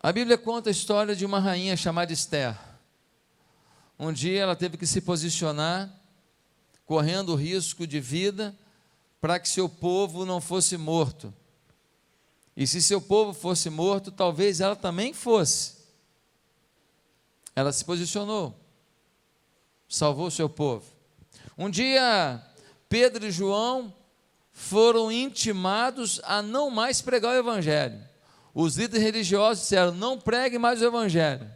A Bíblia conta a história de uma rainha chamada Esther. Um dia ela teve que se posicionar, correndo o risco de vida, para que seu povo não fosse morto. E se seu povo fosse morto, talvez ela também fosse. Ela se posicionou, salvou seu povo. Um dia, Pedro e João foram intimados a não mais pregar o Evangelho. Os líderes religiosos disseram: não pregue mais o Evangelho.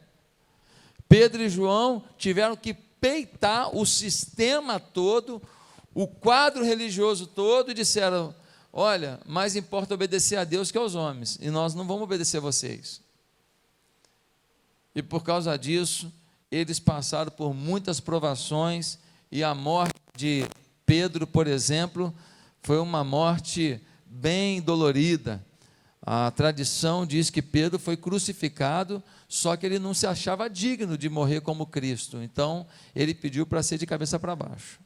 Pedro e João tiveram que peitar o sistema todo, o quadro religioso todo, e disseram: olha, mais importa obedecer a Deus que aos homens, e nós não vamos obedecer a vocês. E por causa disso, eles passaram por muitas provações, e a morte de Pedro, por exemplo, foi uma morte bem dolorida. A tradição diz que Pedro foi crucificado, só que ele não se achava digno de morrer como Cristo, então ele pediu para ser de cabeça para baixo.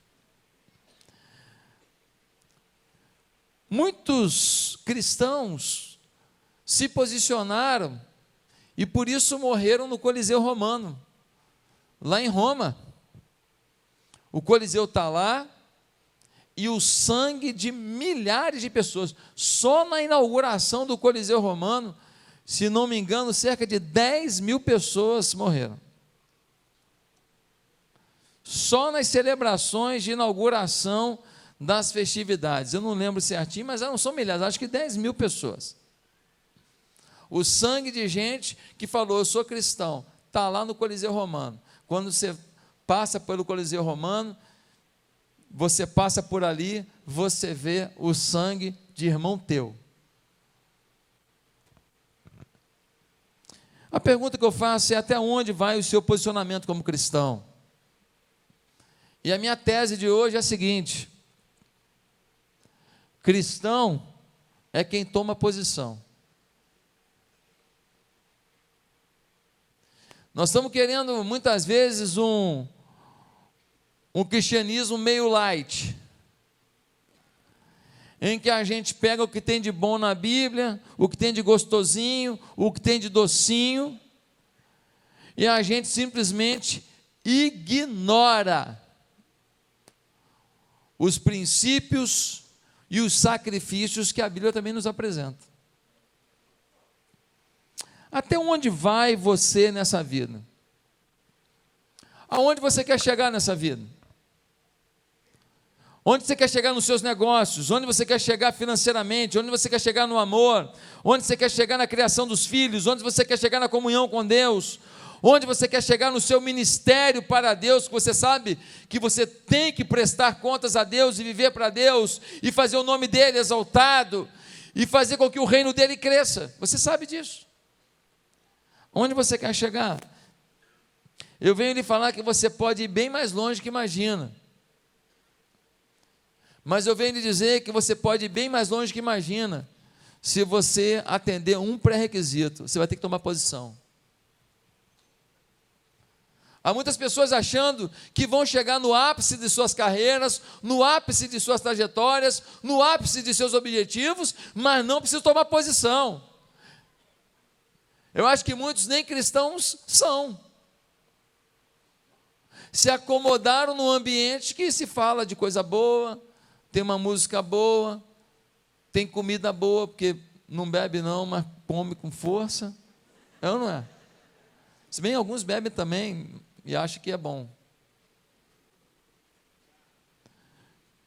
Muitos cristãos se posicionaram e por isso morreram no Coliseu Romano, lá em Roma. O Coliseu está lá, e o sangue de milhares de pessoas, só na inauguração do Coliseu Romano, se não me engano, cerca de 10.000 pessoas morreram. Só nas celebrações de inauguração das festividades, eu não lembro certinho, mas não são milhares, acho que 10.000 pessoas. O sangue de gente que falou: eu sou cristão, está lá no Coliseu Romano. Quando você passa pelo Coliseu Romano, você passa por ali, você vê o sangue de irmão teu. A pergunta que eu faço é: até onde vai o seu posicionamento como cristão? E a minha tese de hoje é a seguinte: cristão é quem toma posição. Nós estamos querendo muitas vezes um cristianismo meio light, em que a gente pega o que tem de bom na Bíblia, o que tem de gostosinho, o que tem de docinho, e a gente simplesmente ignora os princípios e os sacrifícios que a Bíblia também nos apresenta. Até onde vai você nessa vida? Aonde você quer chegar nessa vida? Onde você quer chegar nos seus negócios? Onde você quer chegar financeiramente? Onde você quer chegar no amor? Onde você quer chegar na criação dos filhos? Onde você quer chegar na comunhão com Deus? Onde você quer chegar no seu ministério para Deus, que você sabe que você tem que prestar contas a Deus e viver para Deus, e fazer o nome dEle exaltado, e fazer com que o reino dEle cresça? Você sabe disso. Onde você quer chegar? Eu venho lhe falar que você pode ir bem mais longe que imagina. Mas eu venho lhe dizer que você pode ir bem mais longe que imagina, se você atender um pré-requisito: você vai ter que tomar posição. Há muitas pessoas achando que vão chegar no ápice de suas carreiras, no ápice de suas trajetórias, no ápice de seus objetivos, mas não precisam tomar posição. Eu acho que muitos nem cristãos são. Se acomodaram num ambiente que se fala de coisa boa, tem uma música boa, tem comida boa, porque não bebe não, mas come com força. É ou não é? Se bem alguns bebem também e acham que é bom.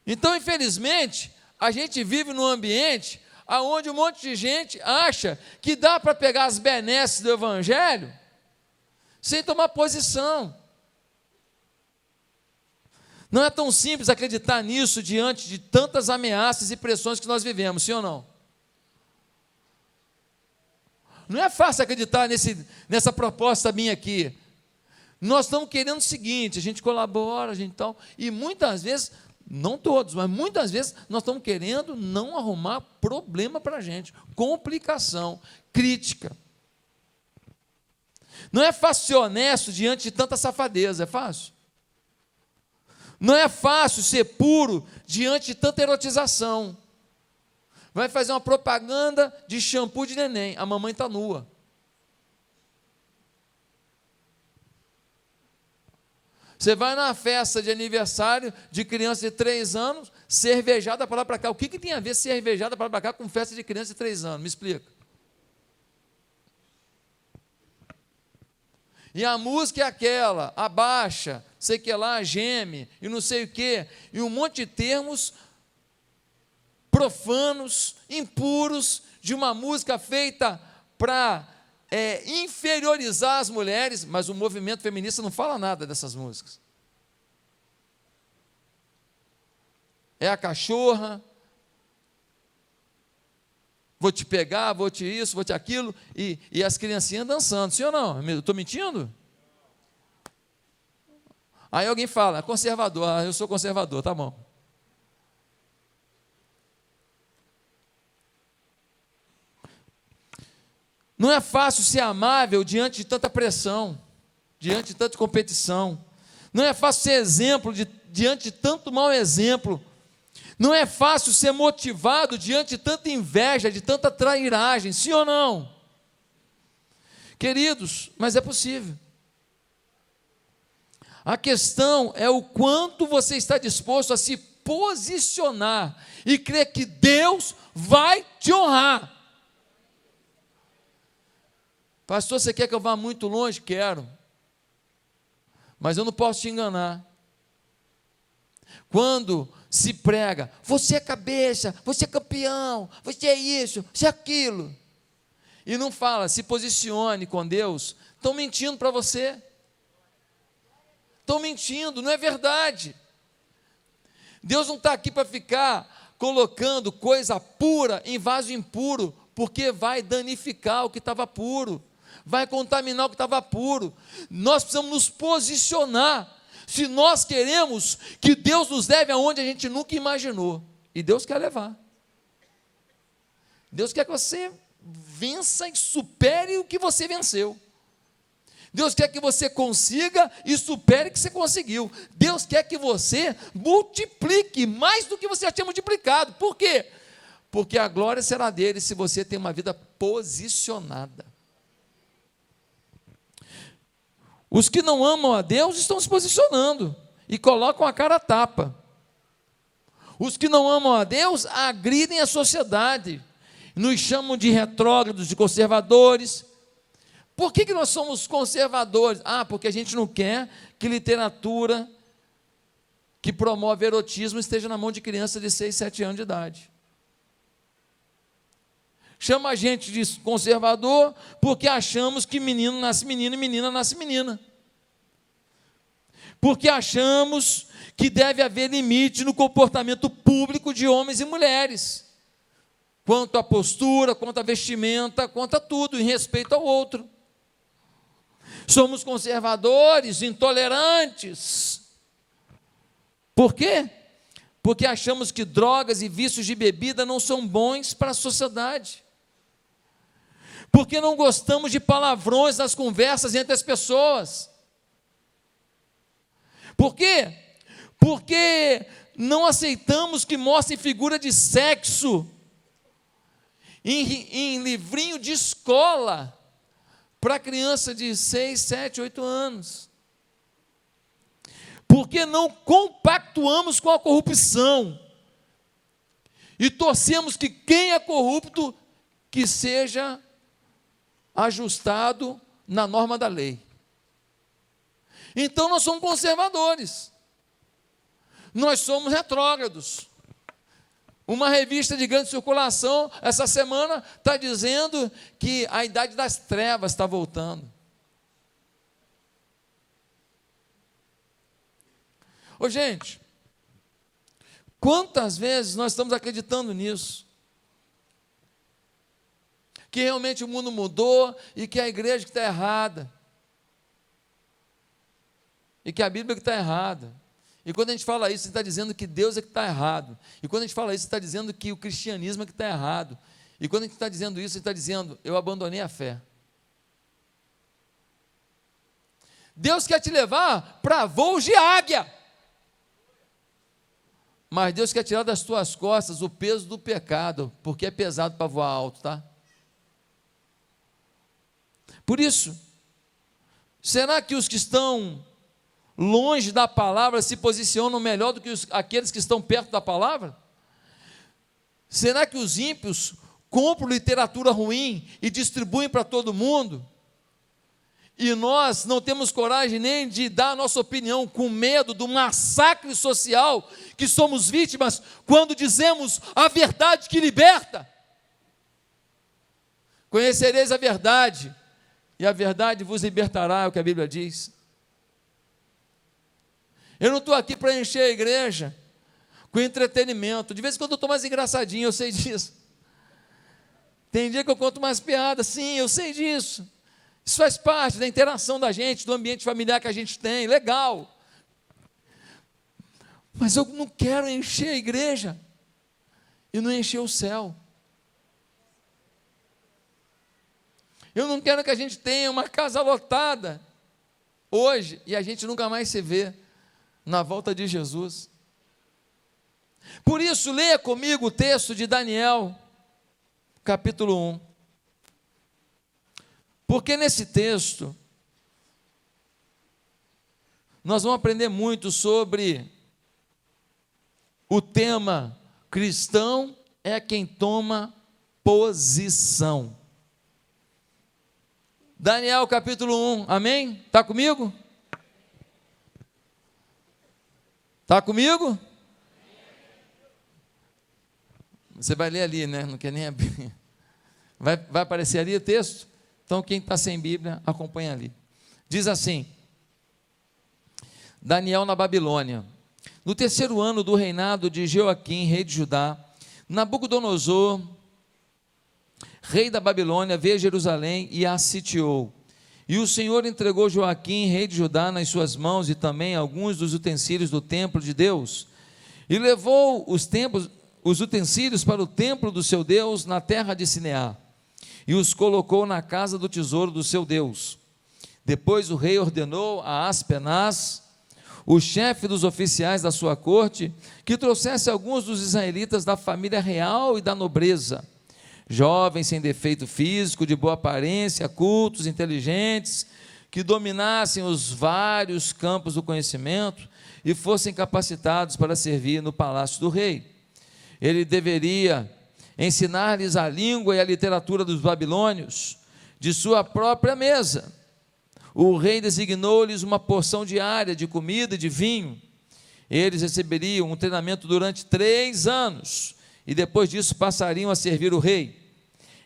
Então, infelizmente, a gente vive num ambiente onde um monte de gente acha que dá para pegar as benesses do Evangelho sem tomar posição. Não é tão simples acreditar nisso diante de tantas ameaças e pressões que nós vivemos, sim ou não? Não é fácil acreditar nessa proposta minha aqui. Nós estamos querendo o seguinte: a gente colabora, a gente tal, e muitas vezes, não todos, mas muitas vezes nós estamos querendo não arrumar problema para a gente, complicação, crítica. Não é fácil ser honesto diante de tanta safadeza, é fácil? Não é fácil ser puro diante de tanta erotização. Vai fazer uma propaganda de shampoo de neném, a mamãe está nua. Você vai na festa de aniversário de criança de 3 anos, cervejada para lá para cá. O que tem a ver cervejada para lá para cá com festa de criança de 3 anos? Me explica. E a música é aquela, abaixa, sei que lá, geme, e não sei o quê, e um monte de termos profanos, impuros, de uma música feita para inferiorizar as mulheres, mas o movimento feminista não fala nada dessas músicas. É a cachorra, vou te pegar, vou te isso, vou te aquilo, e as criancinhas dançando, sim ou não? Eu estou mentindo? Aí alguém fala, conservador, eu sou conservador, tá bom. Não é fácil ser amável diante de tanta pressão, diante de tanta competição. Não é fácil ser exemplo diante de tanto mau exemplo. Não é fácil ser motivado diante de tanta inveja, de tanta trairagem, sim ou não? Queridos, mas é possível. A questão é o quanto você está disposto a se posicionar e crer que Deus vai te honrar. Pastor, você quer que eu vá muito longe? Quero. Mas eu não posso te enganar. Quando se prega, você é cabeça, você é campeão, você é isso, você é aquilo. E não fala, se posicione com Deus, estão mentindo para você. Estão mentindo, não é verdade. Deus não está aqui para ficar colocando coisa pura em vaso impuro, porque vai danificar o que estava puro. Vai contaminar o que estava puro. Nós precisamos nos posicionar, se nós queremos que Deus nos leve aonde a gente nunca imaginou, e Deus quer levar. Deus quer que você vença e supere o que você venceu. Deus quer que você consiga e supere o que você conseguiu. Deus quer que você multiplique mais do que você já tinha multiplicado. Por quê? Porque a glória será dele se você tem uma vida posicionada. Os que não amam a Deus estão se posicionando e colocam a cara a tapa. Os que não amam a Deus agridem a sociedade, nos chamam de retrógrados, de conservadores. Por que nós somos conservadores? Porque a gente não quer que literatura que promove erotismo esteja na mão de crianças de 6, 7 anos de idade. Chama a gente de conservador porque achamos que menino nasce menino e menina nasce menina. Porque achamos que deve haver limite no comportamento público de homens e mulheres, quanto à postura, quanto à vestimenta, quanto a tudo, em respeito ao outro. Somos conservadores, intolerantes. Por quê? Porque achamos que drogas e vícios de bebida não são bons para a sociedade. Porque não gostamos de palavrões nas conversas entre as pessoas. Por quê? Porque não aceitamos que mostrem figura de sexo em livrinho de escola para criança de 6, 7, 8 anos. Porque não compactuamos com a corrupção e torcemos que quem é corrupto que seja ajustado na norma da lei. Então nós somos conservadores, nós somos retrógrados. Uma revista de grande circulação essa semana está dizendo que a idade das trevas está voltando. Ô gente, quantas vezes nós estamos acreditando nisso? Que realmente o mundo mudou e que a igreja que está errada. E que a Bíblia que está errada. E quando a gente fala isso, você está dizendo que Deus é que está errado. E quando a gente fala isso, você está dizendo que o cristianismo é que está errado. E quando a gente está dizendo isso, você está dizendo, eu abandonei a fé. Deus quer te levar para voos de águia. Mas Deus quer tirar das tuas costas o peso do pecado, porque é pesado para voar alto, tá? Por isso, será que os que estão longe da palavra, se posicionam melhor do que aqueles que estão perto da palavra? Será que os ímpios compram literatura ruim e distribuem para todo mundo? E nós não temos coragem nem de dar a nossa opinião, com medo do massacre social que somos vítimas, quando dizemos a verdade que liberta. Conhecereis a verdade, e a verdade vos libertará, é o que a Bíblia diz. Eu não estou aqui para encher a igreja com entretenimento. De vez em quando eu estou mais engraçadinho, eu sei disso. Tem dia que eu conto mais piadas, sim, eu sei disso. Isso faz parte da interação da gente, do ambiente familiar que a gente tem, legal. Mas eu não quero encher a igreja e não encher o céu. Eu não quero que a gente tenha uma casa lotada hoje e a gente nunca mais se vê na volta de Jesus. Por isso, leia comigo o texto de Daniel, capítulo 1. Porque nesse texto, nós vamos aprender muito sobre o tema cristão é quem toma posição. Daniel capítulo 1, amém? Está comigo? Está comigo? Você vai ler ali, né? Não quer nem abrir. Vai aparecer ali o texto? Então, quem está sem Bíblia, acompanha ali. Diz assim: Daniel na Babilônia. No terceiro ano do reinado de Joaquim, rei de Judá, Nabucodonosor, rei da Babilônia, veio a Jerusalém e a sitiou. E o Senhor entregou Joaquim, rei de Judá, nas suas mãos e também alguns dos utensílios do templo de Deus. E levou os utensílios para o templo do seu Deus na terra de Sineá, e os colocou na casa do tesouro do seu Deus. Depois o rei ordenou a Aspenaz, o chefe dos oficiais da sua corte, que trouxesse alguns dos israelitas da família real e da nobreza, jovens sem defeito físico, de boa aparência, cultos, inteligentes, que dominassem os vários campos do conhecimento e fossem capacitados para servir no palácio do rei. Ele deveria ensinar-lhes a língua e a literatura dos babilônios, de sua própria mesa. O rei designou-lhes uma porção diária de comida e de vinho. Eles receberiam um treinamento durante 3 anos, e depois disso passariam a servir o rei.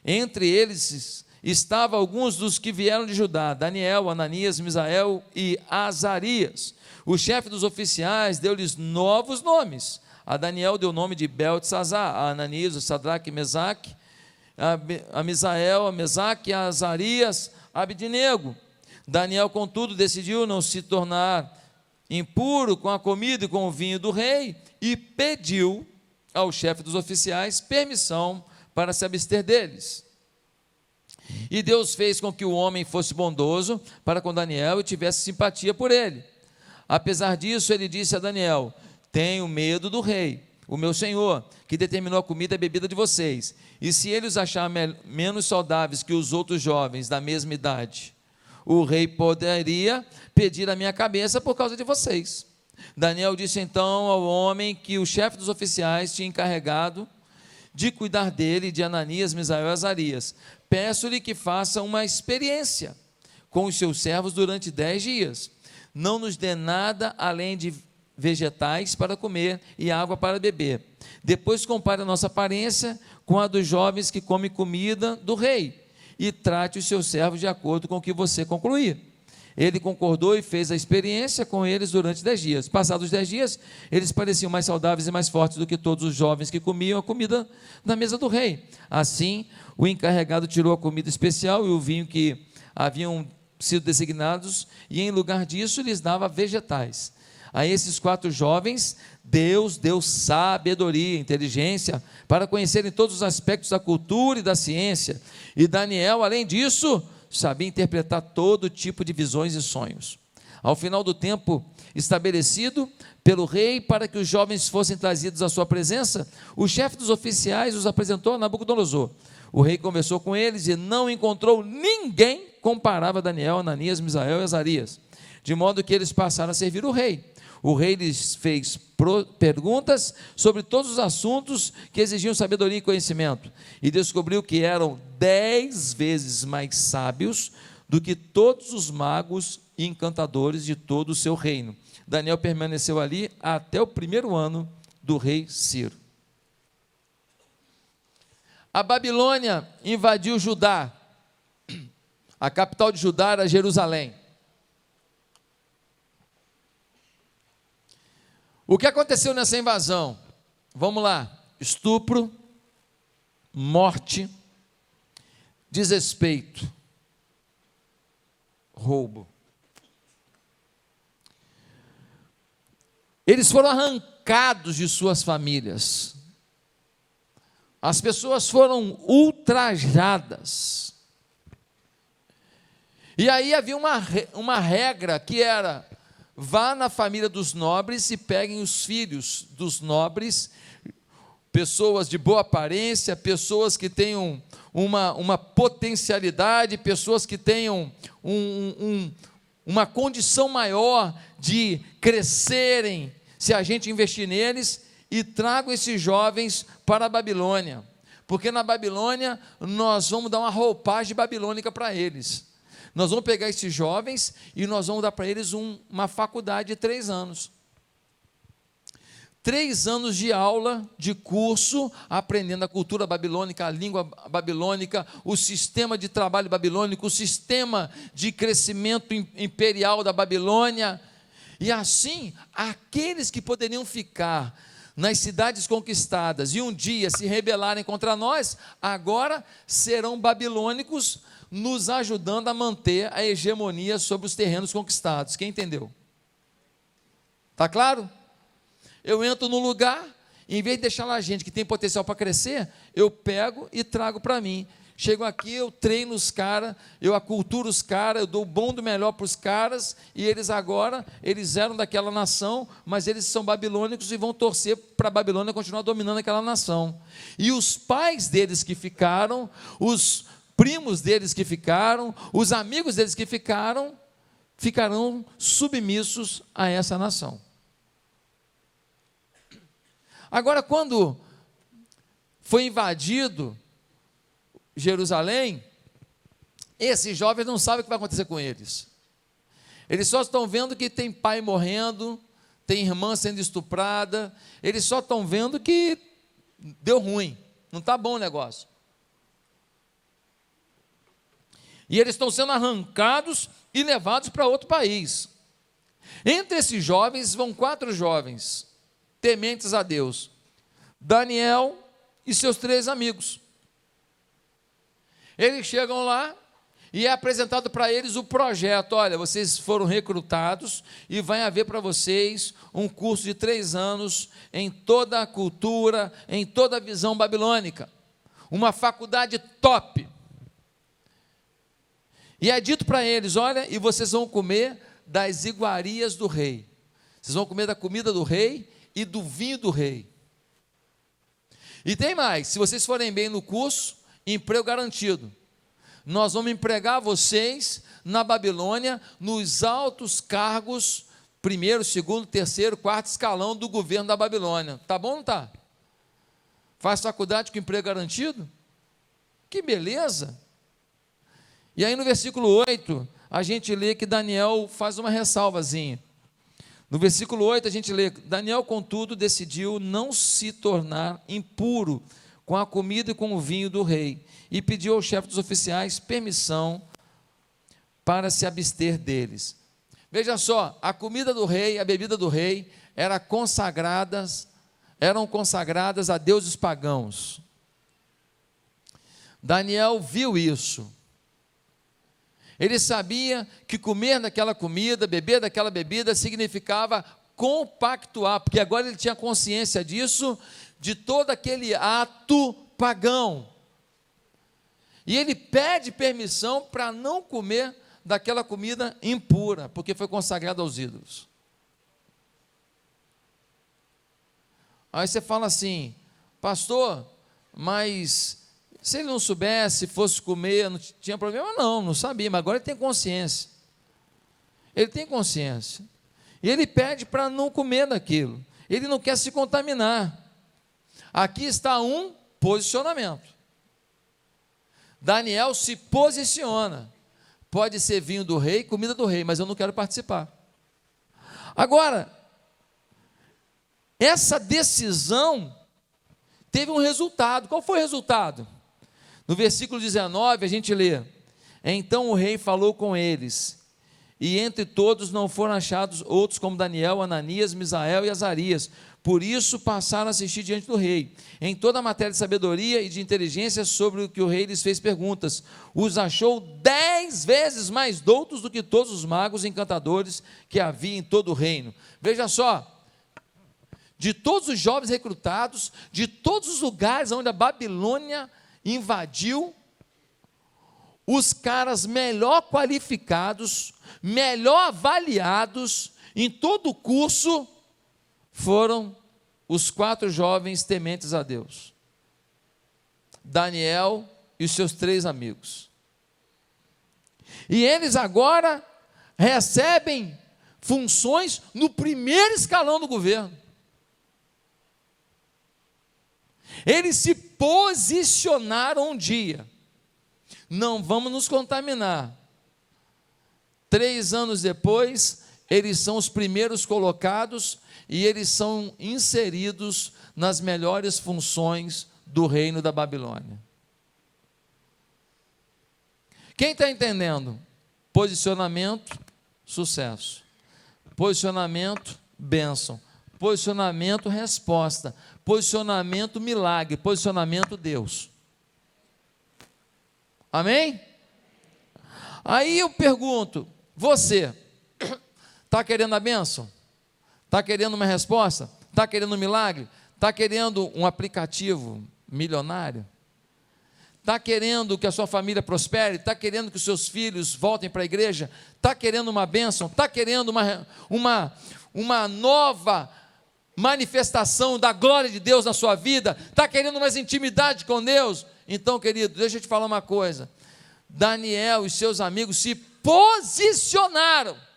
Entre eles estavam alguns dos que vieram de Judá: Daniel, Ananias, Misael e Azarias. O chefe dos oficiais deu-lhes novos nomes. A Daniel deu o nome de Beltesazar, a Ananias, o Sadraque, Mesaque, a Misael, a Mesaque, a Azarias, a Abidnego. Daniel, contudo, decidiu não se tornar impuro com a comida e com o vinho do rei e pediu ao chefe dos oficiais permissão para se abster deles. E Deus fez com que o homem fosse bondoso para com Daniel e tivesse simpatia por ele. Apesar disso, ele disse a Daniel: tenho medo do rei, o meu senhor, que determinou a comida e a bebida de vocês. E se ele os achar menos saudáveis que os outros jovens da mesma idade, o rei poderia pedir a minha cabeça por causa de vocês. Daniel disse então ao homem que o chefe dos oficiais tinha encarregado de cuidar dele, de Ananias, Misael e Azarias: peço-lhe que faça uma experiência com os seus servos durante 10 dias. Não nos dê nada além de vegetais para comer e água para beber. Depois compare a nossa aparência com a dos jovens que comem comida do rei, e trate os seus servos de acordo com o que você concluir. Ele concordou e fez a experiência com eles durante 10 dias. Passados os 10 dias, eles pareciam mais saudáveis e mais fortes do que todos os jovens que comiam a comida na mesa do rei. Assim, o encarregado tirou a comida especial e o vinho que haviam sido designados, e em lugar disso lhes dava vegetais. A esses 4 jovens, Deus deu sabedoria, inteligência, para conhecerem todos os aspectos da cultura e da ciência. E Daniel, além disso, sabia interpretar todo tipo de visões e sonhos. Ao final do tempo estabelecido pelo rei para que os jovens fossem trazidos à sua presença, o chefe dos oficiais os apresentou a Nabucodonosor. O rei conversou com eles e não encontrou ninguém comparável a Daniel, Ananias, Misael e Azarias. de modo que eles passaram a servir o rei. O rei lhes fez perguntas sobre todos os assuntos que exigiam sabedoria e conhecimento, e descobriu que eram 10 vezes mais sábios do que todos os magos e encantadores de todo o seu reino. Daniel permaneceu ali até o primeiro ano do rei Ciro. A Babilônia invadiu Judá. A capital de Judá era Jerusalém. O que aconteceu nessa invasão? Vamos lá: estupro, morte, desrespeito, roubo. Eles foram arrancados de suas famílias. As pessoas foram ultrajadas. E aí havia uma regra que era: vá na família dos nobres e peguem os filhos dos nobres, pessoas de boa aparência, pessoas que tenham uma potencialidade, pessoas que tenham uma condição maior de crescerem, se a gente investir neles, e tragam esses jovens para a Babilônia, porque na Babilônia nós vamos dar uma roupagem babilônica para eles. Nós vamos pegar esses jovens e nós vamos dar para eles uma faculdade de 3 anos. 3 anos de aula, de curso, aprendendo a cultura babilônica, a língua babilônica, o sistema de trabalho babilônico, o sistema de crescimento imperial da Babilônia. E assim, aqueles que poderiam ficar nas cidades conquistadas e um dia se rebelarem contra nós, agora serão babilônicos, nos ajudando a manter a hegemonia sobre os terrenos conquistados. Quem entendeu? Está claro? Eu entro no lugar, em vez de deixar lá gente que tem potencial para crescer, eu pego e trago para mim. Chego aqui, eu treino os caras, eu aculturo os caras, eu dou o bom do melhor para os caras, e eles agora, eles eram daquela nação, mas eles são babilônicos e vão torcer para a Babilônia continuar dominando aquela nação. E os pais deles que ficaram, os primos deles que ficaram, os amigos deles que ficaram, ficarão submissos a essa nação. Agora, quando foi invadido Jerusalém, esses jovens não sabem o que vai acontecer com eles. Eles só estão vendo que tem pai morrendo, tem irmã sendo estuprada, eles só estão vendo que deu ruim, não está bom o negócio. E eles estão sendo arrancados e levados para outro país. Entre esses jovens vão 4 jovens, tementes a Deus: Daniel e seus 3 amigos. Eles chegam lá e é apresentado para eles o projeto: olha, vocês foram recrutados e vai haver para vocês um curso de 3 anos em toda a cultura, em toda a visão babilônica, uma faculdade top. E é dito para eles: olha, e vocês vão comer das iguarias do rei, vocês vão comer da comida do rei e do vinho do rei. E tem mais: se vocês forem bem no curso, emprego garantido. Nós vamos empregar vocês na Babilônia, nos altos cargos, 1º, 2º, 3º, 4º escalão do governo da Babilônia. Tá bom ou não tá? Faz faculdade com emprego garantido? Que beleza! E aí no versículo 8, a gente lê que Daniel faz uma ressalvazinha. No versículo 8 a gente lê: Daniel, contudo, decidiu não se tornar impuro com a comida e com o vinho do rei, e pediu ao chefe dos oficiais permissão para se abster deles. Veja só, a comida do rei, a bebida do rei, eram consagradas a deuses pagãos. Daniel viu isso. Ele sabia que comer daquela comida, beber daquela bebida, significava compactuar, porque agora ele tinha consciência disso, de todo aquele ato pagão. E ele pede permissão para não comer daquela comida impura, porque foi consagrada aos ídolos. Aí você fala assim: pastor, mas se ele não soubesse, fosse comer, não tinha problema? Não sabia, mas agora ele tem consciência. ele tem consciência. E ele pede para não comer daquilo. Ele não quer se contaminar. Aqui está um posicionamento. Daniel se posiciona. Pode ser vinho do rei, comida do rei, mas eu não quero participar. Agora, essa decisão teve um resultado. Qual foi o resultado? No versículo 19 a gente lê: então o rei falou com eles, e entre todos não foram achados outros como Daniel, Ananias, Misael e Azarias. Por isso passaram a assistir diante do rei, em toda a matéria de sabedoria e de inteligência, sobre o que o rei lhes fez perguntas. Os achou 10 vezes mais doutos do que todos os magos e encantadores que havia em todo o reino. Veja só, de todos os jovens recrutados, de todos os lugares onde a Babilônia invadiu, os caras melhor qualificados, melhor avaliados em todo o curso, foram os 4 jovens tementes a Deus: Daniel e os seus 3 amigos. E eles agora recebem funções no primeiro escalão do governo. Eles se posicionaram um dia: não vamos nos contaminar. 3 anos depois, eles são os primeiros colocados e eles são inseridos nas melhores funções do reino da Babilônia. Quem está entendendo? Posicionamento, sucesso. Posicionamento, bênção. Posicionamento, resposta. Posicionamento, milagre. Posicionamento, Deus. Amém? Aí eu pergunto: você está querendo a bênção? Está querendo uma resposta? Está querendo um milagre? Está querendo um aplicativo milionário? Está querendo que a sua família prospere? Está querendo que os seus filhos voltem para a igreja? Está querendo uma bênção? Está querendo uma nova manifestação da glória de Deus na sua vida? Está querendo mais intimidade com Deus? Então, querido, deixa eu te falar uma coisa. Daniel e seus amigos se posicionaram.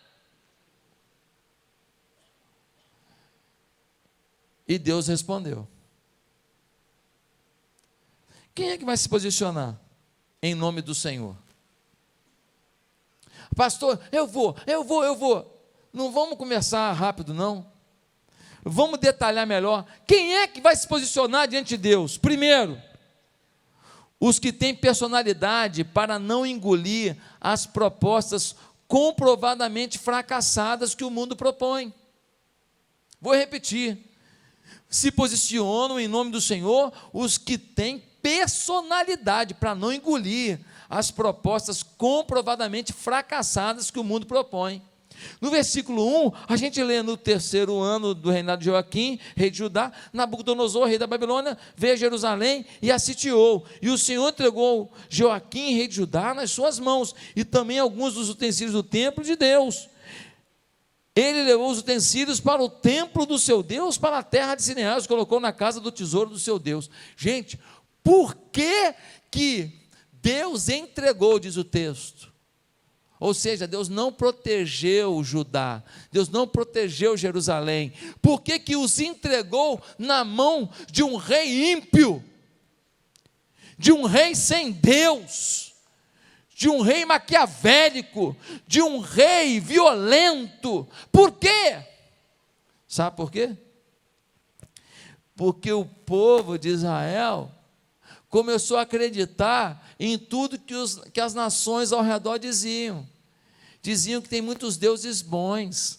E Deus respondeu. Quem é que vai se posicionar em nome do Senhor? Pastor, eu vou. Não vamos começar rápido, não. Vamos detalhar melhor. Quem é que vai se posicionar diante de Deus? Primeiro, os que têm personalidade para não engolir as propostas comprovadamente fracassadas que o mundo propõe. Vou repetir: se posicionam em nome do Senhor os que têm personalidade para não engolir as propostas comprovadamente fracassadas que o mundo propõe. No versículo 1, a gente lê: no 3º ano do reinado de Joaquim, rei de Judá, Nabucodonosor, rei da Babilônia, veio a Jerusalém e a sitiou. E o Senhor entregou Joaquim, rei de Judá, nas suas mãos, e também alguns dos utensílios do templo de Deus. Ele levou os utensílios para o templo do seu Deus, para a terra de Sinear, os colocou na casa do tesouro do seu Deus. Gente, por que Deus entregou, diz o texto? Ou seja, Deus não protegeu Judá, Deus não protegeu Jerusalém. Por que os entregou na mão de um rei ímpio, de um rei sem Deus, de um rei maquiavélico, de um rei violento? Por quê? Sabe por quê? Porque o povo de Israel começou a acreditar em tudo que as nações ao redor diziam. Diziam que tem muitos deuses bons.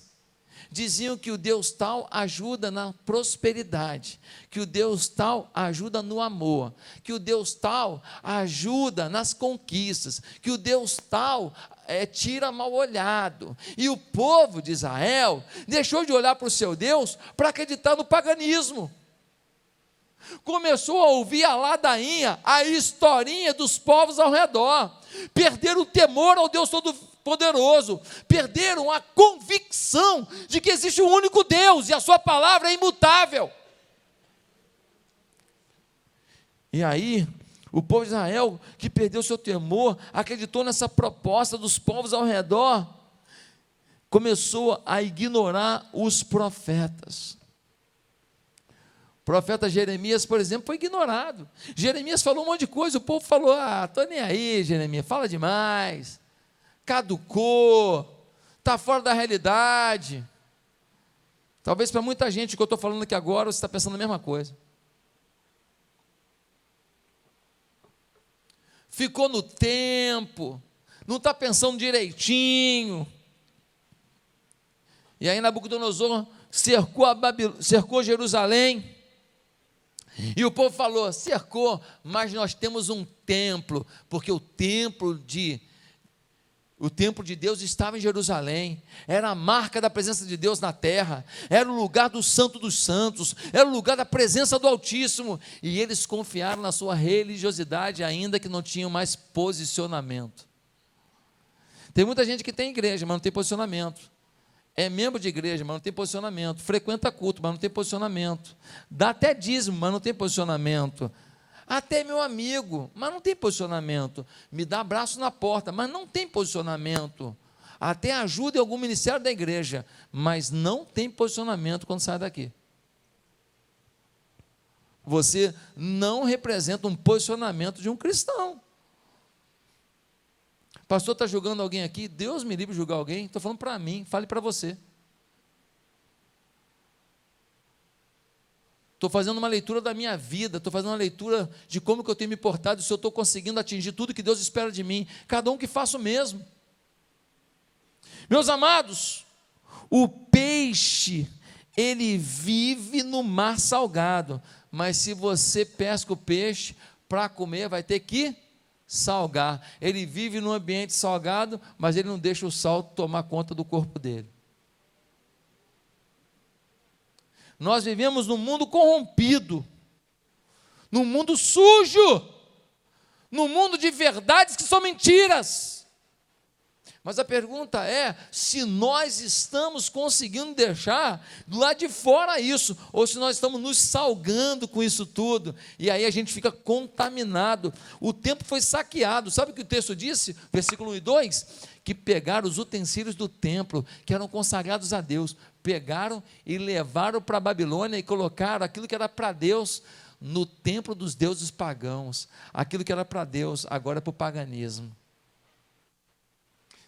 Diziam que o Deus tal ajuda na prosperidade, que o Deus tal ajuda no amor, que o Deus tal ajuda nas conquistas, que o Deus tal tira mal olhado. E o povo de Israel deixou de olhar para o seu Deus para acreditar no paganismo. Começou a ouvir a ladainha, a historinha dos povos ao redor. Perderam o temor ao Deus Todo-Poderoso, perderam a convicção de que existe um único Deus e a sua palavra é imutável. E aí, o povo de Israel, que perdeu seu temor, acreditou nessa proposta dos povos ao redor, começou a ignorar os profetas. O profeta Jeremias, por exemplo, foi ignorado. Jeremias falou um monte de coisa, o povo falou: estou nem aí, Jeremias, fala demais, caducou, está fora da realidade. Talvez para muita gente que eu estou falando aqui agora, você está pensando a mesma coisa. Ficou no tempo, não está pensando direitinho. E aí Nabucodonosor cercou Jerusalém, e o povo falou: cercou, mas nós temos um templo, porque o templo de Deus estava em Jerusalém, era a marca da presença de Deus na terra, era o lugar do Santo dos Santos, era o lugar da presença do Altíssimo, e eles confiaram na sua religiosidade, ainda que não tinham mais posicionamento. Tem muita gente que tem igreja, mas não tem posicionamento. É membro de igreja, mas não tem posicionamento. Frequenta culto, mas não tem posicionamento. Dá até dízimo, mas não tem posicionamento. Até meu amigo, mas não tem posicionamento. Me dá abraço na porta, mas não tem posicionamento. Até ajuda em algum ministério da igreja, mas não tem posicionamento quando sai daqui. Você não representa um posicionamento de um cristão. O pastor está julgando alguém aqui? Deus me livre de julgar alguém. Estou falando para mim, fale para você. Estou fazendo uma leitura da minha vida, estou fazendo uma leitura de como que eu tenho me portado, se eu estou conseguindo atingir tudo que Deus espera de mim. Cada um que faça o mesmo. Meus amados, o peixe, ele vive no mar salgado, mas se você pesca o peixe para comer, vai ter que salgar. Ele vive num ambiente salgado, mas ele não deixa o sal tomar conta do corpo dele. Nós vivemos num mundo corrompido, num mundo sujo, num mundo de verdades que são mentiras. Mas a pergunta é, se nós estamos conseguindo deixar do lado de fora isso, ou se nós estamos nos salgando com isso tudo, e aí a gente fica contaminado. O templo foi saqueado, sabe o que o texto disse? Versículo 1 e 2, que pegaram os utensílios do templo, que eram consagrados a Deus, pegaram e levaram para a Babilônia e colocaram aquilo que era para Deus no templo dos deuses pagãos, aquilo que era para Deus, agora é para o paganismo.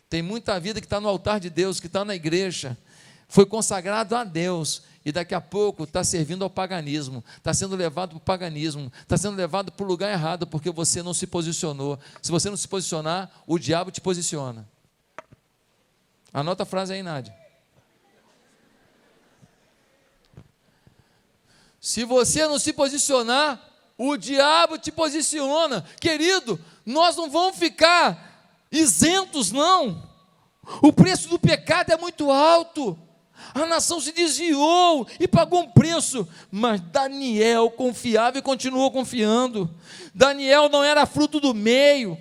Tem muita vida que está no altar de Deus, que está na igreja, foi consagrado a Deus, e daqui a pouco está servindo ao paganismo, está sendo levado para o paganismo, está sendo levado para o lugar errado, porque você não se posicionou. Se você não se posicionar, o diabo te posiciona. Anota a frase aí, Nádia. Se você não se posicionar, o diabo te posiciona. Querido, nós não vamos ficar isentos, não. O preço do pecado é muito alto. A nação se desviou e pagou um preço, mas Daniel confiava e continuou confiando. Daniel não era fruto do meio,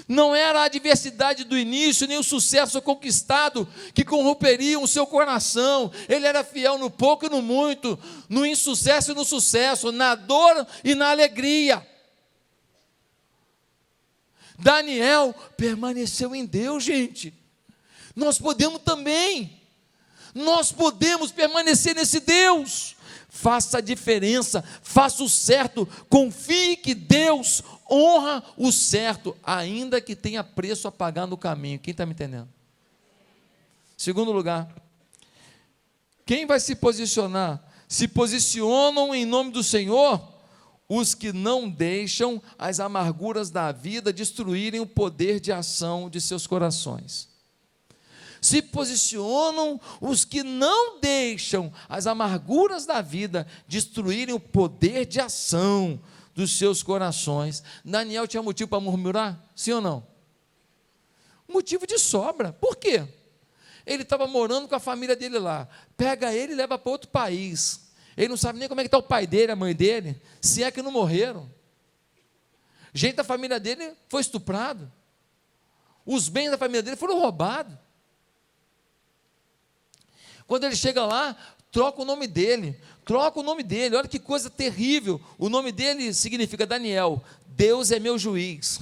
não era a adversidade do início, nem o sucesso conquistado que corromperiam o seu coração. Ele era fiel no pouco e no muito, no insucesso e no sucesso, na dor e na alegria. Daniel permaneceu em Deus, gente. Nós podemos também. Nós podemos permanecer nesse Deus. Faça a diferença, faça o certo, confie que Deus honra o certo, ainda que tenha preço a pagar no caminho. Quem está me entendendo? Segundo lugar, quem vai se posicionar? Se posicionam em nome do Senhor os que não deixam as amarguras da vida destruírem o poder de ação de seus corações. Se posicionam os que não deixam as amarguras da vida destruírem o poder de ação dos seus corações. Daniel tinha motivo para murmurar? Sim ou não? Motivo de sobra. Por quê? Ele estava morando com a família dele lá. Pega ele e leva para outro país. Ele não sabe nem como é que está o pai dele, a mãe dele, se é que não morreram. Gente da família dele foi estuprado. Os bens da família dele foram roubados. Quando ele chega lá, troca o nome dele. Olha que coisa terrível. O nome dele significa Daniel. Deus é meu juiz.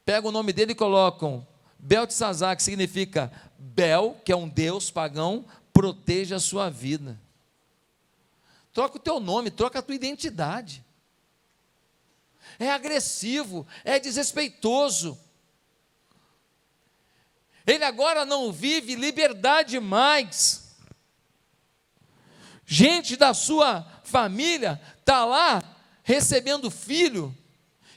Pega o nome dele e colocam Beltesazar, que significa Bel, que é um deus pagão, proteja a sua vida. Troca o teu nome, troca a tua identidade. É agressivo, é desrespeitoso. Ele agora não vive liberdade mais. Gente da sua família está lá recebendo filho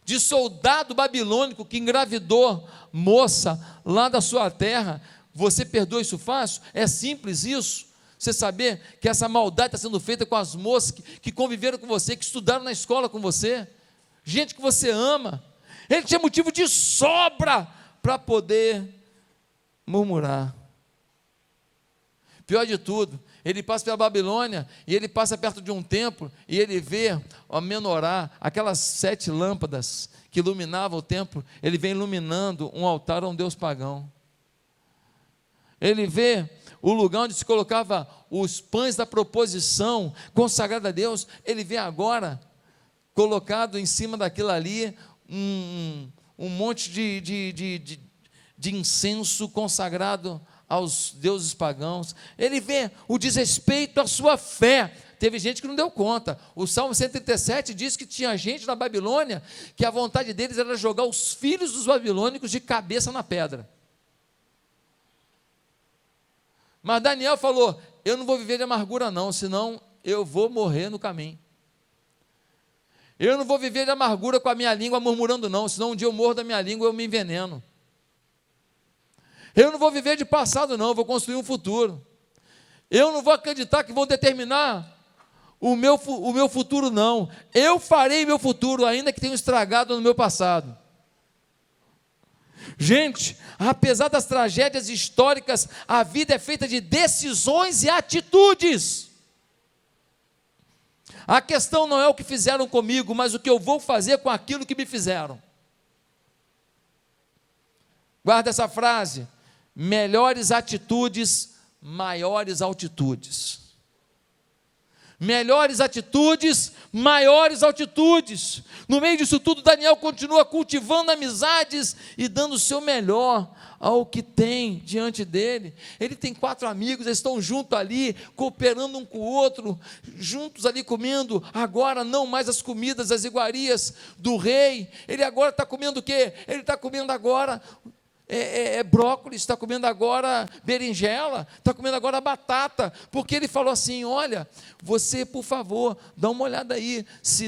de soldado babilônico que engravidou moça lá da sua terra. Você perdoa isso fácil? É simples isso? Você saber que essa maldade está sendo feita com as moças que conviveram com você, que estudaram na escola com você, gente que você ama. Ele tinha motivo de sobra para poder murmurar. Pior de tudo, ele passa pela Babilônia e ele passa perto de um templo e ele vê a menorá, aquelas 7 lâmpadas que iluminavam o templo, ele vem iluminando um altar a um deus pagão. Ele vê o lugar onde se colocava os pães da proposição consagrada a Deus, ele vê agora colocado em cima daquilo ali um monte de incenso consagrado aos deuses pagãos. Ele vê o desrespeito à sua fé. Teve gente que não deu conta. O Salmo 137 diz que tinha gente na Babilônia que a vontade deles era jogar os filhos dos babilônicos de cabeça na pedra. Mas Daniel falou: eu não vou viver de amargura não, senão eu vou morrer no caminho. Eu não vou viver de amargura com a minha língua murmurando não, senão um dia eu morro da minha língua e eu me enveneno. Eu não vou viver de passado não, eu vou construir um futuro. Eu não vou acreditar que vão determinar o meu futuro não. Eu farei meu futuro, ainda que tenha estragado no meu passado. Gente, apesar das tragédias históricas, a vida é feita de decisões e atitudes. A questão não é o que fizeram comigo, mas o que eu vou fazer com aquilo que me fizeram. Guarda essa frase: melhores atitudes, maiores altitudes. Melhores atitudes, maiores altitudes. No meio disso tudo, Daniel continua cultivando amizades e dando o seu melhor ao que tem diante dele. Ele tem 4 amigos, eles estão juntos ali, cooperando um com o outro, juntos ali comendo, agora não mais as comidas, as iguarias do rei. Ele agora está comendo o quê? Ele está comendo agora brócolis, está comendo agora berinjela, está comendo agora batata, porque ele falou assim: olha, você, por favor, dá uma olhada aí, se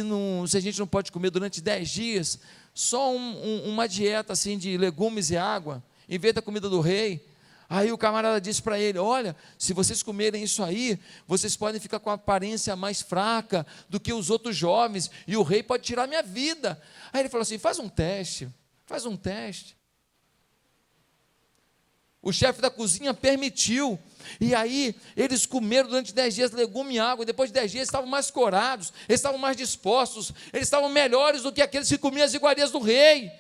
a gente não pode comer durante 10 dias, só uma dieta assim de legumes e água, em vez da comida do rei. Aí o camarada disse para ele: olha, se vocês comerem isso aí, vocês podem ficar com a aparência mais fraca do que os outros jovens, e o rei pode tirar minha vida. Aí ele falou assim: faz um teste. O chefe da cozinha permitiu, e aí eles comeram durante 10 dias legume e água, e depois de 10 dias eles estavam mais corados, eles estavam mais dispostos, eles estavam melhores do que aqueles que comiam as iguarias do rei.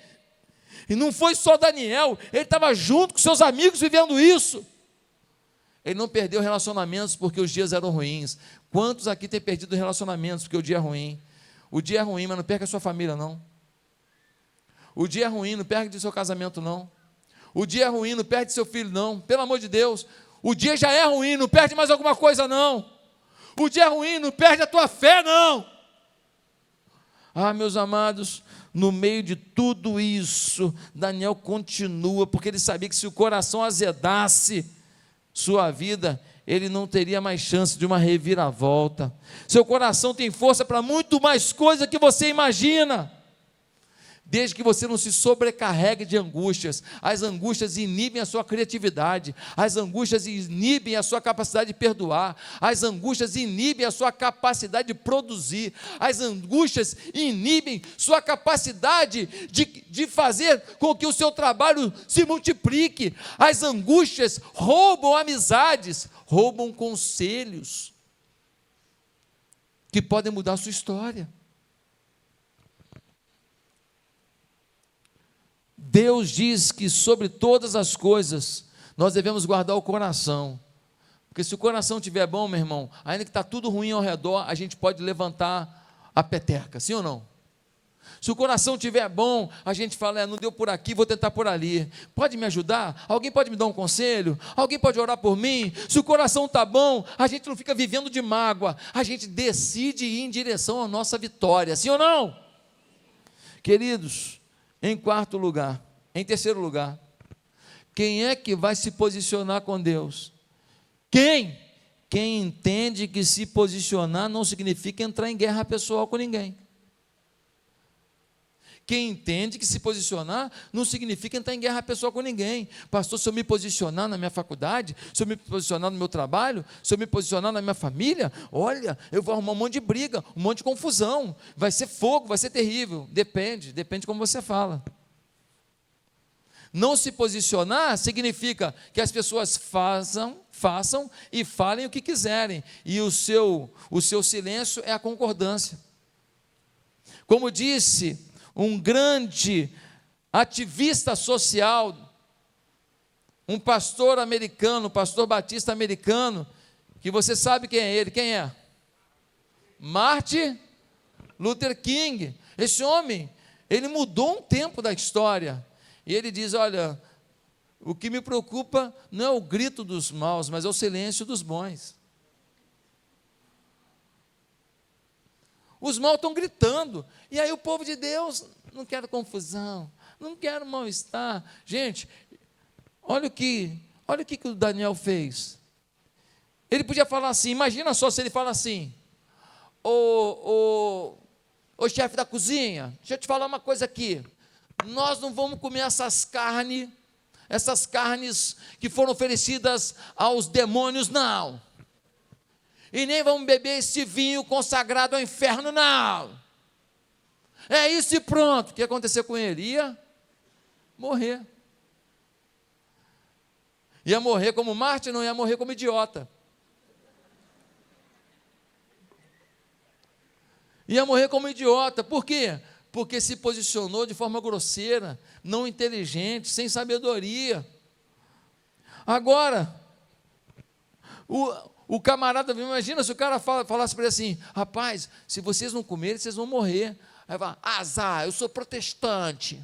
E não foi só Daniel, ele estava junto com seus amigos vivendo isso. Ele não perdeu relacionamentos porque os dias eram ruins. Quantos aqui têm perdido relacionamentos porque o dia é ruim? O dia é ruim, mas não perca a sua família não. O dia é ruim, não perde o seu casamento não. O dia é ruim, não perde seu filho não, pelo amor de Deus. O dia já é ruim, não perde mais alguma coisa não. O dia é ruim, não perde a tua fé não. Ah, meus amados, no meio de tudo isso, Daniel continua, porque ele sabia que se o coração azedasse sua vida, ele não teria mais chance de uma reviravolta. Seu coração tem força para muito mais coisa que você imagina. Desde que você não se sobrecarregue de angústias. As angústias inibem a sua criatividade, as angústias inibem a sua capacidade de perdoar, as angústias inibem a sua capacidade de produzir, as angústias inibem sua capacidade de fazer com que o seu trabalho se multiplique. As angústias roubam amizades, roubam conselhos que podem mudar a sua história. Deus diz que sobre todas as coisas nós devemos guardar o coração, porque se o coração estiver bom, meu irmão, ainda que está tudo ruim ao redor, a gente pode levantar a peteca, sim ou não? Se o coração estiver bom, a gente fala, não deu por aqui, vou tentar por ali. Pode me ajudar? Alguém pode me dar um conselho? Alguém pode orar por mim? Se o coração está bom, a gente não fica vivendo de mágoa, a gente decide ir em direção à nossa vitória, sim ou não? Queridos, em terceiro lugar, quem é que vai se posicionar com Deus? Quem entende que se posicionar não significa entrar em guerra pessoal com ninguém. Quem entende que se posicionar não significa entrar em guerra pessoal com ninguém. Pastor, se eu me posicionar na minha faculdade, se eu me posicionar no meu trabalho, se eu me posicionar na minha família, olha, eu vou arrumar um monte de briga, um monte de confusão, vai ser fogo, vai ser terrível. Depende como você fala. Não se posicionar significa que as pessoas façam e falem o que quiserem, e o seu silêncio é a concordância. Como disse um grande ativista social, um pastor americano, pastor batista americano, que você sabe quem é ele, quem é? Martin Luther King. Esse homem, ele mudou um tempo da história, e ele diz, olha, o que me preocupa não é o grito dos maus, mas é o silêncio dos bons. Os maus estão gritando, e aí o povo de Deus, não quero confusão, não quero mal-estar. Gente, olha o que o Daniel fez. Ele podia falar assim, imagina só se ele fala assim, ô chefe da cozinha, deixa eu te falar uma coisa aqui, nós não vamos comer essas carnes que foram oferecidas aos demônios, não. E nem vamos beber esse vinho consagrado ao inferno, não. É isso e pronto. O que ia acontecer com ele? Ia morrer. Ia morrer como mártir, não ia morrer como idiota. Ia morrer como idiota. Por quê? Porque se posicionou de forma grosseira, não inteligente, sem sabedoria. Agora, o camarada, imagina se o cara falasse para ele assim, rapaz, se vocês não comerem, vocês vão morrer. Aí vai, azar, eu sou protestante.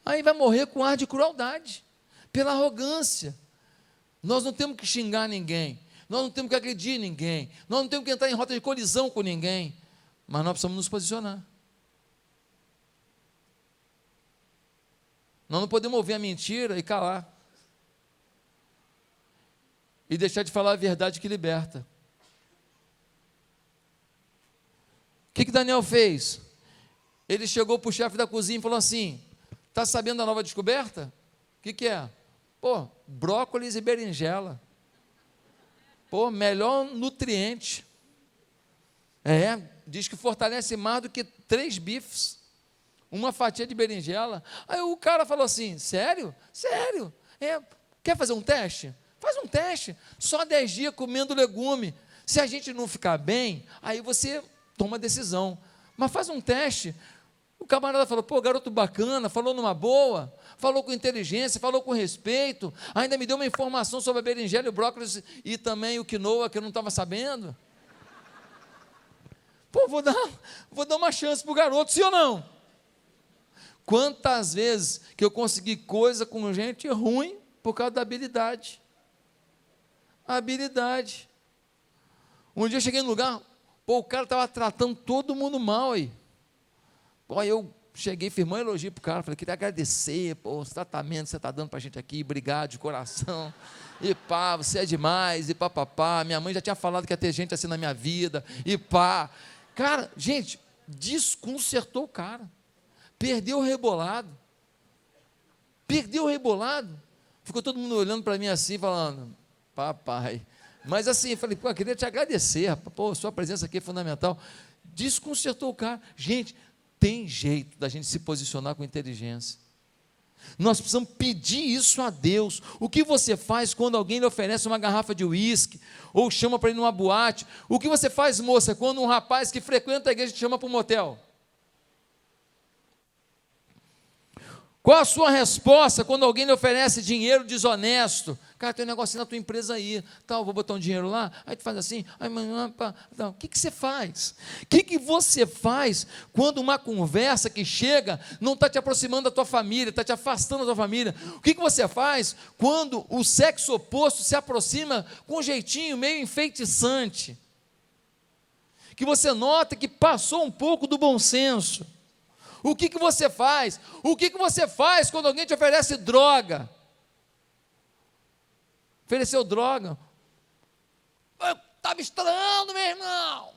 Aí vai morrer com ar de crueldade, pela arrogância. Nós não temos que xingar ninguém, nós não temos que agredir ninguém, nós não temos que entrar em rota de colisão com ninguém, mas nós precisamos nos posicionar. Nós não podemos ouvir a mentira e calar. E deixar de falar a verdade que liberta. O que Daniel fez? Ele chegou para o chefe da cozinha e falou assim, está sabendo da nova descoberta? O que é? Pô, brócolis e berinjela. Pô, melhor nutriente. Diz que fortalece mais do que 3 bifes. Uma fatia de berinjela. Aí o cara falou assim, sério? Sério? Quer fazer um teste? Faz um teste, só 10 dias comendo legume. Se a gente não ficar bem, aí você toma decisão. Mas faz um teste. O camarada falou, pô, garoto bacana, falou numa boa, falou com inteligência, falou com respeito, ainda me deu uma informação sobre a berinjela e o brócolis e também o quinoa que eu não estava sabendo. Pô, vou dar uma chance para o garoto, sim ou não? Quantas vezes que eu consegui coisa com gente ruim por causa da habilidade. A habilidade. Um dia eu cheguei no lugar, pô, o cara estava tratando todo mundo mal aí. Pô, eu cheguei, firmou um elogio para o cara, falei, queria agradecer, pô, os tratamentos que você está dando para a gente aqui, obrigado de coração, e pá, você é demais, e pá, minha mãe já tinha falado que ia ter gente assim na minha vida, e pá. Cara, gente, desconcertou o cara, perdeu o rebolado, ficou todo mundo olhando para mim assim, falando, papai, mas assim, eu falei, pô, eu queria te agradecer, rapaz, pô, sua presença aqui é fundamental, desconcertou o cara. Gente, tem jeito da gente se posicionar com inteligência, nós precisamos pedir isso a Deus. O que você faz quando alguém lhe oferece uma garrafa de uísque, ou chama para ir numa boate? O que você faz, moça, quando um rapaz que frequenta a igreja te chama para um motel? Qual a sua resposta quando alguém lhe oferece dinheiro desonesto? cara, tem um negocinho na tua empresa aí, tal, vou botar um dinheiro lá, aí tu faz assim, aí, não. O que você faz? O que você faz quando uma conversa que chega não está te aproximando da tua família, está te afastando da tua família? O que você faz quando o sexo oposto se aproxima com um jeitinho meio enfeitiçante? Que você nota que passou um pouco do bom senso. O que você faz? O que você faz quando alguém te oferece droga? Ofereceu droga. Eu estava estranhando, meu irmão.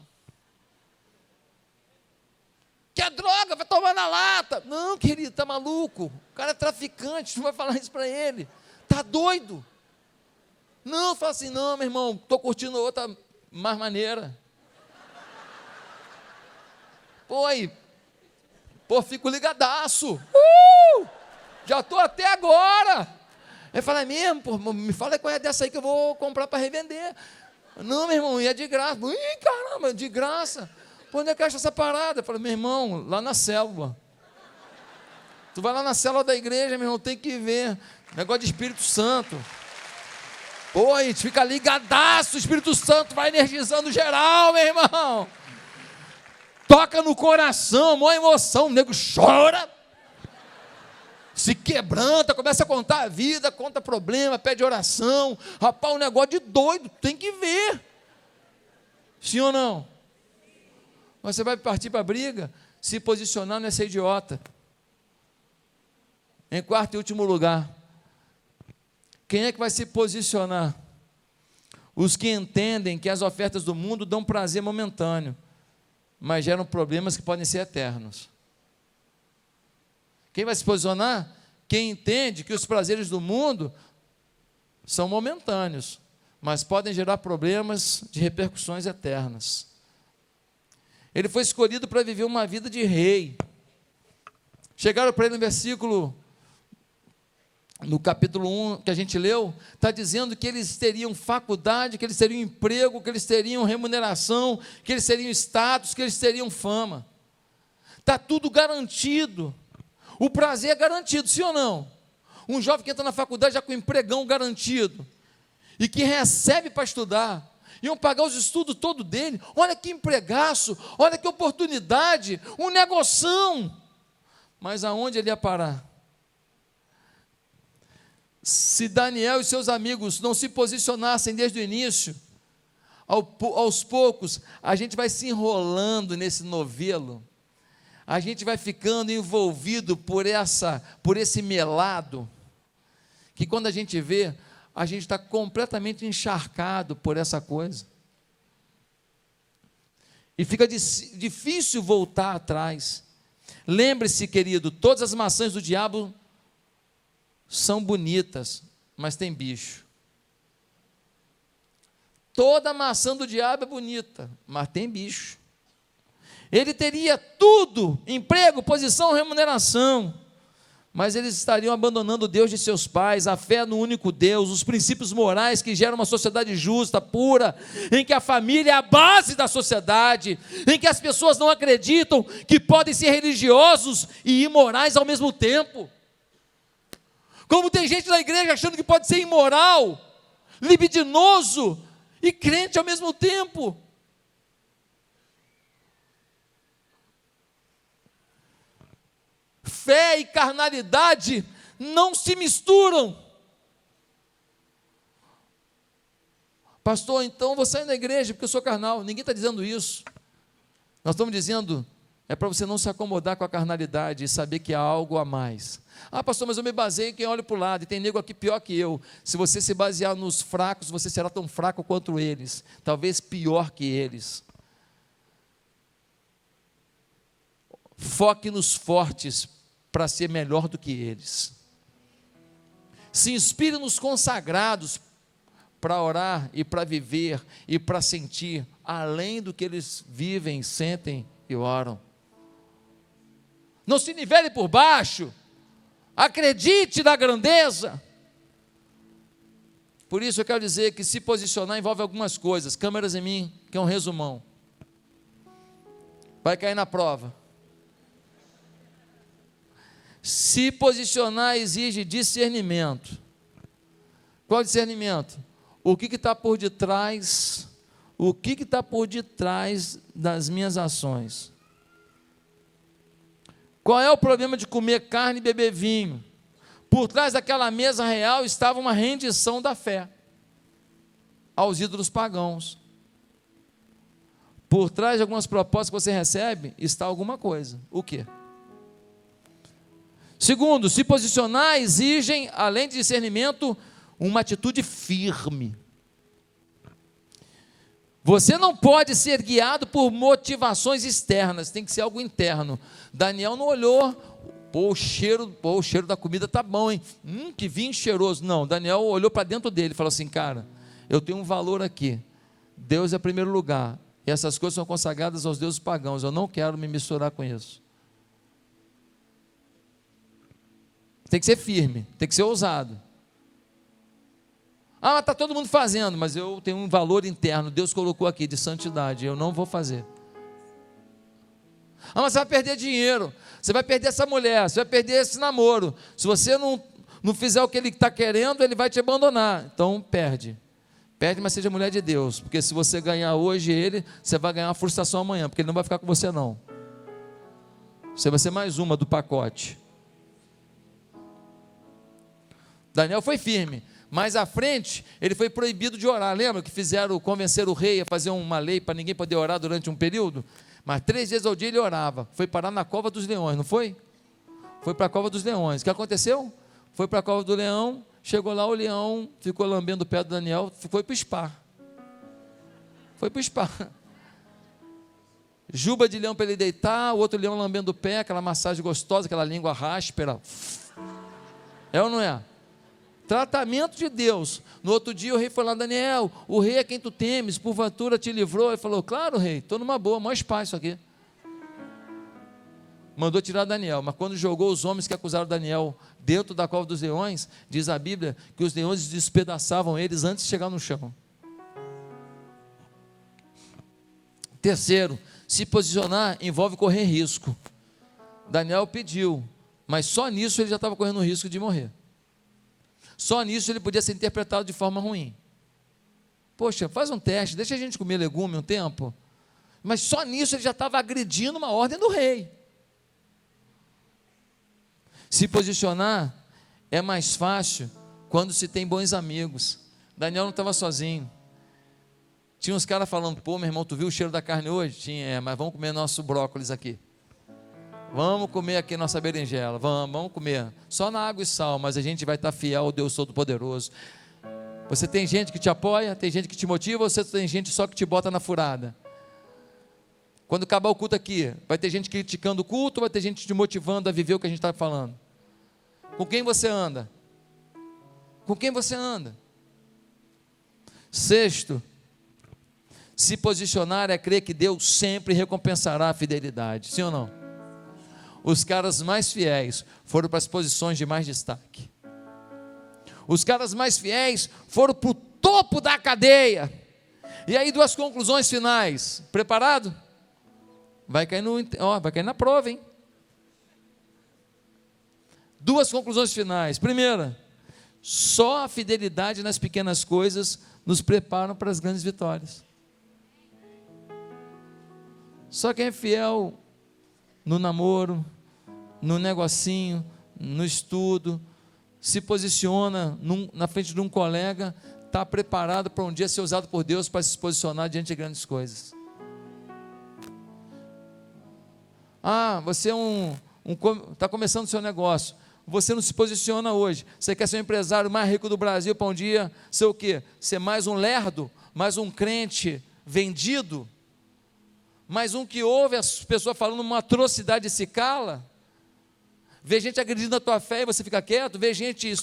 Quer droga? Vai tomar na lata. Não, querido, está maluco. O cara é traficante, tu vai falar isso para ele. Está doido? Não, fala assim, não, meu irmão, estou curtindo outra mais maneira. Pô, fico ligadaço. Já estou até agora. Ele fala, é mesmo? Pô, me fala qual é dessa aí que eu vou comprar para revender. Não, meu irmão, e é de graça. Ih, caramba, de graça. Pô, onde é que acha essa parada? Eu falei, meu irmão, lá na célula. Tu vai lá na célula da igreja, meu irmão, tem que ver. Negócio de Espírito Santo. Pô, a gente fica ligadaço, o Espírito Santo vai energizando geral, meu irmão. Toca no coração, maior emoção, o nego chora, se quebranta, começa a contar a vida, conta problema, pede oração. Rapaz, um negócio de doido, tem que ver. Sim ou não? Você vai partir para a briga, se posicionar não é ser idiota. Em quarto e último lugar, quem é que vai se posicionar? Os que entendem que as ofertas do mundo dão prazer momentâneo, mas geram problemas que podem ser eternos. Quem vai se posicionar? Quem entende que os prazeres do mundo são momentâneos, mas podem gerar problemas de repercussões eternas. Ele foi escolhido para viver uma vida de rei. Chegaram para ele no capítulo 1 que a gente leu, está dizendo que eles teriam faculdade, que eles teriam emprego, que eles teriam remuneração, que eles teriam status, que eles teriam fama. Está tudo garantido. O prazer é garantido, sim ou não? Um jovem que entra na faculdade já com empregão garantido, e que recebe para estudar, iam pagar os estudos todo dele. Olha que empregaço, olha que oportunidade, um negoção. Mas aonde ele ia parar? Se Daniel e seus amigos não se posicionassem desde o início, aos poucos, a gente vai se enrolando nesse novelo, a gente vai ficando envolvido por esse melado, que quando a gente vê, a gente está completamente encharcado por essa coisa, e fica difícil voltar atrás. Lembre-se, querido, todas as maçãs do diabo são bonitas, mas tem bicho. Toda maçã do diabo é bonita, mas tem bicho. Ele teria tudo, emprego, posição, remuneração, mas eles estariam abandonando o Deus de seus pais, a fé no único Deus, os princípios morais que geram uma sociedade justa, pura, em que a família é a base da sociedade, em que as pessoas não acreditam que podem ser religiosos e imorais ao mesmo tempo. Como tem gente na igreja achando que pode ser imoral, libidinoso e crente ao mesmo tempo. Fé e carnalidade não se misturam. Pastor, então vou sair da igreja porque eu sou carnal. Ninguém está dizendo isso. Nós estamos dizendo, é para você não se acomodar com a carnalidade e saber que há algo a mais. Ah, pastor, mas eu me baseio em quem olha para o lado, e tem nego aqui pior que eu. Se você se basear nos fracos, você será tão fraco quanto eles, talvez pior que eles. Foque nos fortes para ser melhor do que eles. Se inspire nos consagrados para orar e para viver e para sentir além do que eles vivem, sentem e oram. Não se nivele por baixo. Acredite na grandeza. Por isso eu quero dizer que se posicionar envolve algumas coisas. Câmeras em mim, que é um resumão. Vai cair na prova. Se posicionar exige discernimento. Qual é o discernimento? O que está por detrás? O que está por detrás das minhas ações? Qual é o problema de comer carne e beber vinho? Por trás daquela mesa real estava uma rendição da fé aos ídolos pagãos. Por trás de algumas propostas que você recebe, está alguma coisa. O quê? Segundo, se posicionar exigem, além de discernimento, uma atitude firme. Você não pode ser guiado por motivações externas, tem que ser algo interno. Daniel não olhou, o cheiro da comida tá bom, hein? Que vinho cheiroso. Não, Daniel olhou para dentro dele e falou assim, cara, eu tenho um valor aqui. Deus é primeiro lugar. E essas coisas são consagradas aos deuses pagãos. Eu não quero me misturar com isso. Tem que ser firme, tem que ser ousado. Mas está todo mundo fazendo, mas eu tenho um valor interno, Deus colocou aqui de santidade, eu não vou fazer. Mas você vai perder dinheiro, você vai perder essa mulher, você vai perder esse namoro. Se você não fizer o que ele está querendo, ele vai te abandonar. Então perde, mas seja mulher de Deus, porque se você ganhar hoje ele, você vai ganhar uma frustração amanhã, porque ele não vai ficar com você não. Você vai ser mais uma do pacote. Daniel foi firme. Mais à frente, ele foi proibido de orar. Lembra que convenceram o rei a fazer uma lei para ninguém poder orar durante um período? Mas 3 vezes ao dia ele orava. Foi parar na cova dos leões, não foi? Foi para a cova dos leões. O que aconteceu? Foi para a cova do leão, chegou lá, o leão ficou lambendo o pé do Daniel, foi para o spa. Juba de leão para ele deitar, o outro leão lambendo o pé, aquela massagem gostosa, aquela língua ráspera. É ou não é? Tratamento de Deus. No outro dia o rei falou, Daniel, o rei é quem tu temes, porventura te livrou. Ele falou, claro rei, estou numa boa, maior espaço aqui. Mandou tirar Daniel, mas quando jogou os homens que acusaram Daniel dentro da cova dos leões, diz a Bíblia que os leões despedaçavam eles antes de chegar no chão. Terceiro, se posicionar envolve correr risco. Daniel pediu, mas só nisso ele já estava correndo o risco de morrer. Só nisso ele podia ser interpretado de forma ruim. Poxa, faz um teste, deixa a gente comer legume um tempo. Mas só nisso ele já estava agredindo uma ordem do rei. Se posicionar é mais fácil quando se tem bons amigos. Daniel não estava sozinho. Tinha uns caras falando, pô, meu irmão, tu viu o cheiro da carne hoje? Tinha, mas vamos comer nosso brócolis aqui. Vamos comer aqui nossa berinjela, vamos comer, só na água e sal, mas a gente vai estar fiel ao Deus Todo-Poderoso. Você tem gente que te apoia, tem gente que te motiva, ou você tem gente só que te bota na furada? Quando acabar o culto aqui, vai ter gente criticando o culto, vai ter gente te motivando a viver o que a gente está falando. Com quem você anda? Com quem você anda? Sexto, se posicionar é crer que Deus sempre recompensará a fidelidade, sim ou não? Os caras mais fiéis foram para as posições de mais destaque. Os caras mais fiéis foram para o topo da cadeia. E aí 2 conclusões finais. Preparado? Vai cair na prova, hein? 2 conclusões finais. Primeira, só a fidelidade nas pequenas coisas nos prepara para as grandes vitórias. Só quem é fiel no namoro, no negocinho, no estudo, se posiciona na frente de um colega, está preparado para um dia ser usado por Deus para se posicionar diante de grandes coisas. Você está começando o seu negócio, você não se posiciona hoje, você quer ser o empresário mais rico do Brasil para um dia ser o quê? Ser mais um lerdo, mais um crente vendido, mais um que ouve as pessoas falando uma atrocidade e se cala. Vê gente agredindo a tua fé e você fica quieto. Vê gente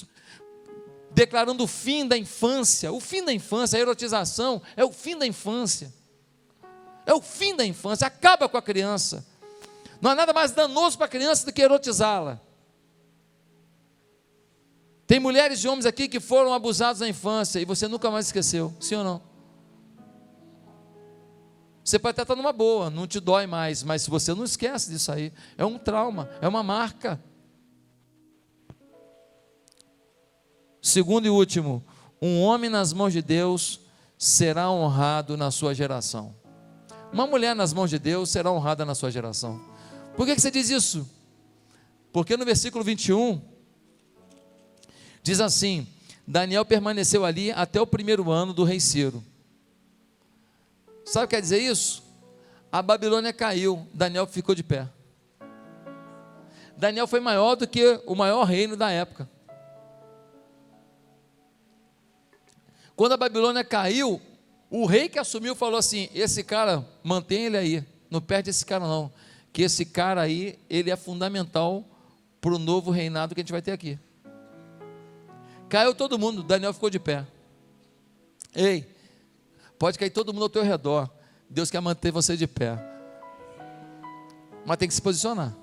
declarando o fim da infância. O fim da infância, a erotização é o fim da infância. É o fim da infância, acaba com a criança. Não há nada mais danoso para a criança do que erotizá-la. Tem mulheres e homens aqui que foram abusados na infância e você nunca mais esqueceu, sim ou não? Você pode até estar numa boa, não te dói mais, mas se você não esquece disso aí, é um trauma, é uma marca. Segundo e último, um homem nas mãos de Deus será honrado na sua geração. Uma mulher nas mãos de Deus será honrada na sua geração. Por que você diz isso? Porque no versículo 21, diz assim: Daniel permaneceu ali até o primeiro ano do rei Ciro. Sabe o que quer dizer isso? A Babilônia caiu, Daniel ficou de pé. Daniel foi maior do que o maior reino da época. Quando a Babilônia caiu, o rei que assumiu falou assim: esse cara, mantém ele aí, não perde esse cara não, que esse cara aí, ele é fundamental para o novo reinado que a gente vai ter aqui. Caiu todo mundo, Daniel ficou de pé. Ei, pode cair todo mundo ao teu redor, Deus quer manter você de pé, mas tem que se posicionar.